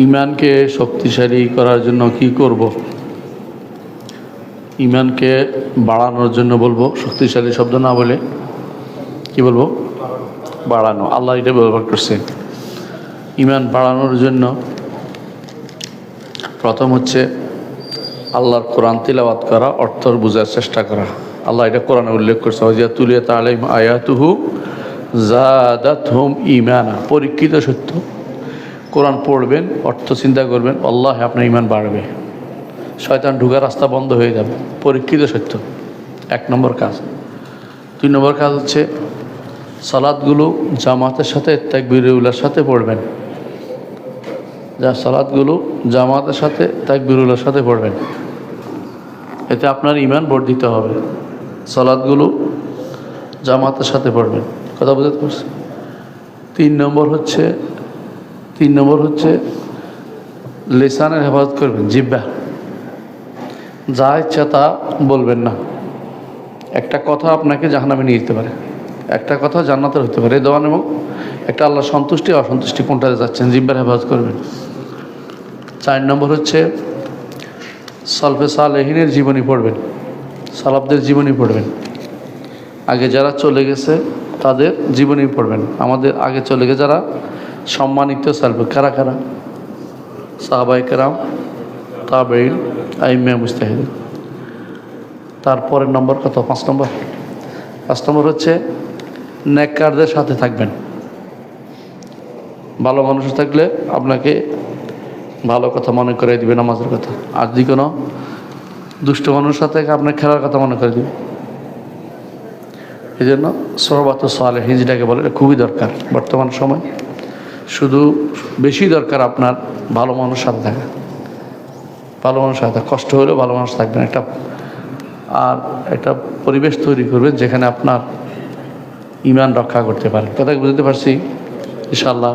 ইমানকে শক্তিশালী করার জন্য কি করব? ইমানকে বাড়ানোর জন্য বলবো, শক্তিশালী শব্দ না বলে কি বলবো? বাড়ানো। আল্লাহ এটা ব্যবহার করছে। ইমান বাড়ানোর জন্য প্রথম হচ্ছে আল্লাহর কোরআন তিলাওয়াত করা, অর্থ বোঝার চেষ্টা করা। আল্লাহ এটা কোরআনে উল্লেখ করছে, ওয়াজিয়া তুলিয়াত আলাইহিম আয়াতুহু যাদাতহুম ঈমানা। পরীক্ষিত সত্য, কোরআন পড়বেন, অর্থ চিন্তা করবেন, আল্লাহ আপনার ঈমান বাড়বে, শয়তান ঢুকার রাস্তা বন্ধ হয়ে যাবে। পরীক্ষিত সত্য, এক নম্বর কাজ। দুই নম্বর কাজ হচ্ছে সালাতগুলো জামাতের সাথে তাকবীরুল্লাহর সাথে পড়বেন। সালাতগুলো জামাতের সাথে তাকবীরুল্লাহর সাথে পড়বেন, এতে আপনার ঈমান বর্ধিত হবে। সালাতগুলো জামাতের সাথে পড়বেন, কথা বুঝতে পারছি? তিন নম্বর হচ্ছে লিসানের হেফাজত করবেন, জিহ্বা। যা ইচ্ছা তা বলবেন না। একটা কথা আপনাকে জাহান্নামে নিয়ে যেতে পারে, একটা কথা জান্নাতের হতে পারে। দেওয়ান এবং একটা আল্লাহ সন্তুষ্টি অসন্তুষ্টি কোনটাতে যাচ্ছেন, জিহ্বার হেফাজত করবেন। 4 নম্বর হচ্ছে সালফে সালেহিনের জীবনী পড়বেন, সালাফদের জীবনী পড়বেন। আগে যারা চলে গেছে তাদের জীবনী পড়বেন। আমাদের আগে চলে গেছে যারা সম্মানিত সালফে, কারা কারা? সাহাবায়ে কেরাম, তাবেঈন, আইম্মে মুজতাহিদিন। তারপরের নম্বর কত? 5 নম্বর। 5 নম্বর হচ্ছে নেককারদের সাথে থাকবেন। ভালো মানুষ থাকলে আপনাকে ভালো কথা মনে করে দিবে, নামাজের কথা। আর যে কোনো দুষ্ট মানুষের সাথে আপনার খেলার কথা মনে করে দিবে। এই জন্য সোহবাত সালেহীন যেটাকে বলে, এটা খুবই দরকার বর্তমান সময়। শুধু বেশি দরকার আপনার ভালো মানুষের সাথে থাকা, ভালো মানুষের সাথে কষ্ট হলেও ভালো মানুষ থাকবেন। আর একটা পরিবেশ তৈরি করবেন যেখানে আপনার ঈমান রক্ষা করতে পারেন। কথা বুঝতে পারছি? ইনশাআল্লাহ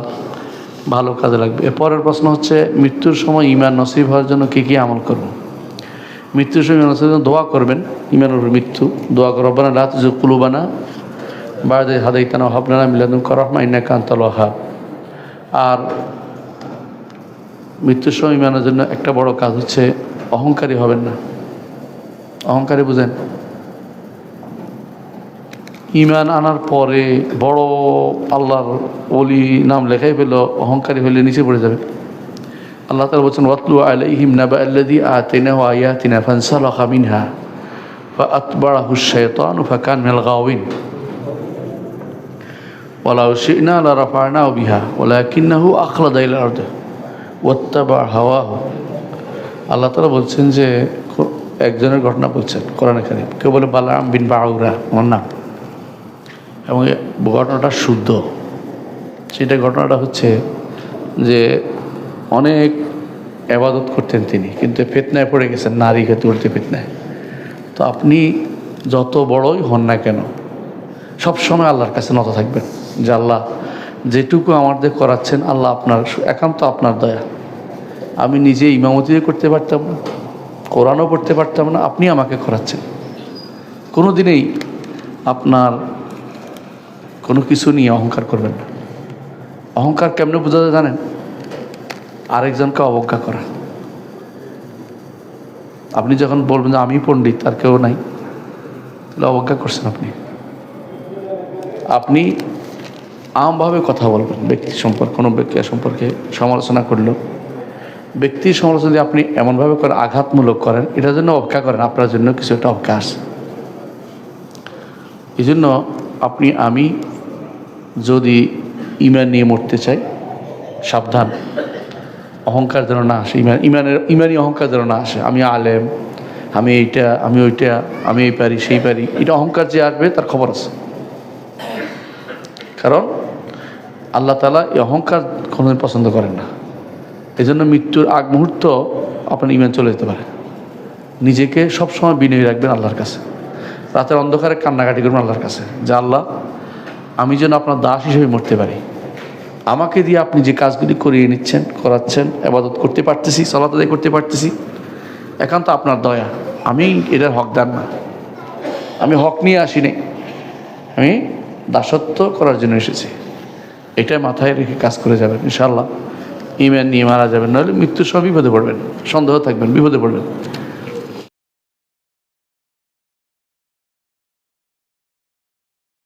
ভালো কাজে লাগবে। এরপরের প্রশ্ন হচ্ছে মৃত্যুর সময় ঈমান নসিব হওয়ার জন্য কী কী আমল করব? মৃত্যুর সময় ঈমান নসিবের জন্য দোয়া করবেন। ঈমানের উপর মৃত্যু দোয়া করো, রব্বানা লা তুযিগ কুলুবানা বা'দা ইয হাদাইতানা ওয়া হাব লানা মিন লাদুনকা রাহমা ইন্নাকা আনতাল ওয়াহ্হাব। আর মৃত্যুর সময় ঈমানের জন্য একটা বড় কাজ হচ্ছে অহংকারী হবেন না। অহংকারী বুঝেন? ঈমান আনার পরে বড় আল্লাহর ওলি নাম লেখাই পেল, অহংকারী হলে নিচে পড়ে যাবে। আল্লাহ তাআলা বলছেন, ওয়াতলু আলাইহিম নাবা'আল্লাযী আতাইনাহু আয়াতিনা ফানসালাখা মিনহা ফাআতবা'আহুশ শাইতানু ফাকানা মিনাল গাওয়িন ওয়ালাউ শি'না লারাফা'নাহু বিহা ওয়ালাকিন্নাহু আখলাদা ইলাল আরদি ওয়াত্তাবা' হাওয়াহু। আল্লাহ তাআলা বলছেন যে একজনের ঘটনা বলছেন কোরআনে কারীম। কেউ বলে বালাম বিন বাউরা ওর নাম, এবং ঘটনাটা শুদ্ধ। সেটা ঘটনাটা হচ্ছে যে অনেক ইবাদত করতেন তিনি, কিন্তু ফিতনায় পড়ে গেছেন, নারীকে তুলতে ফিতনায়। তো আপনি যত বড়ই হন না কেন সবসময় আল্লাহর কাছে নত থাকবেন যে আল্লাহ যেটুকু আমাদের করাচ্ছেন, আল্লাহ আপনার একান্ত আপনার দয়া। আমি নিজে ইমামতিও করতে পারতাম না, কোরআনও পড়তে পারতাম না, আপনি আমাকে করাচ্ছেন। কোনো দিনেই আপনার কোনো কিছু নিয়ে অহংকার করবেন না। অহংকার কেমনে বোঝা যায় জানেন? আরেকজনকে অবজ্ঞা করা। আপনি যখন বলবেন যে আমি পণ্ডিত আর কেউ নাই, তাহলে অবজ্ঞা করছেন আপনি। আপনি আমভাবে কথা বলবেন ব্যক্তি সম্পর্কে, কোনো ব্যক্তি সম্পর্কে সমালোচনা করলো, ব্যক্তির সমালোচনা যদি আপনি এমনভাবে করে আঘাতমূলক করেন, এটার জন্য অবজ্ঞা করেন, আপনার জন্য কিছু একটা অভ্যাস। এই জন্য আমি যদি ঈমান নিয়ে মরতে চাই, সাবধান, অহংকার যেন না আসে। ঈমানি অহংকার যেন না আসে। আমি আলেম, আমি এইটা, আমি ওইটা, আমি এই পারি সেই পারি, এটা অহংকার যে আসবে তার খবর আছে। কারণ আল্লাহ তাআলা এই অহংকার কোনোদিন পছন্দ করেন না। এই জন্য মৃত্যুর আগ মুহূর্ত আপনার ঈমান চলে যেতে পারে। নিজেকে সবসময় বিনয়ী রাখবেন আল্লাহর কাছে। রাতের অন্ধকারে কান্নাকাটি করবেন আল্লাহর কাছে যে আল্লাহ, আমি যেন আপনার দাস হিসেবে মরতে পারি। আমাকে দিয়ে আপনি যে কাজগুলি করিয়ে নিচ্ছেন, করাচ্ছেন, ইবাদত করতে পারতেছি, সালাত আদায় করতে পারতেছি, একান্ত আপনার দয়া। আমি এটার হকদার না, আমি হক নিয়ে আসিনি, আমি দাসত্ব করার জন্য এসেছি। এটা মাথায় রেখে কাজ করে যাবেন ইনশাআল্লাহ। ইমান নিয়ে মারা যাবেন, নাহলে মৃত্যুর সময় বিপদে পড়বেন, সন্দেহ থাকবেন, বিপদে পড়বেন।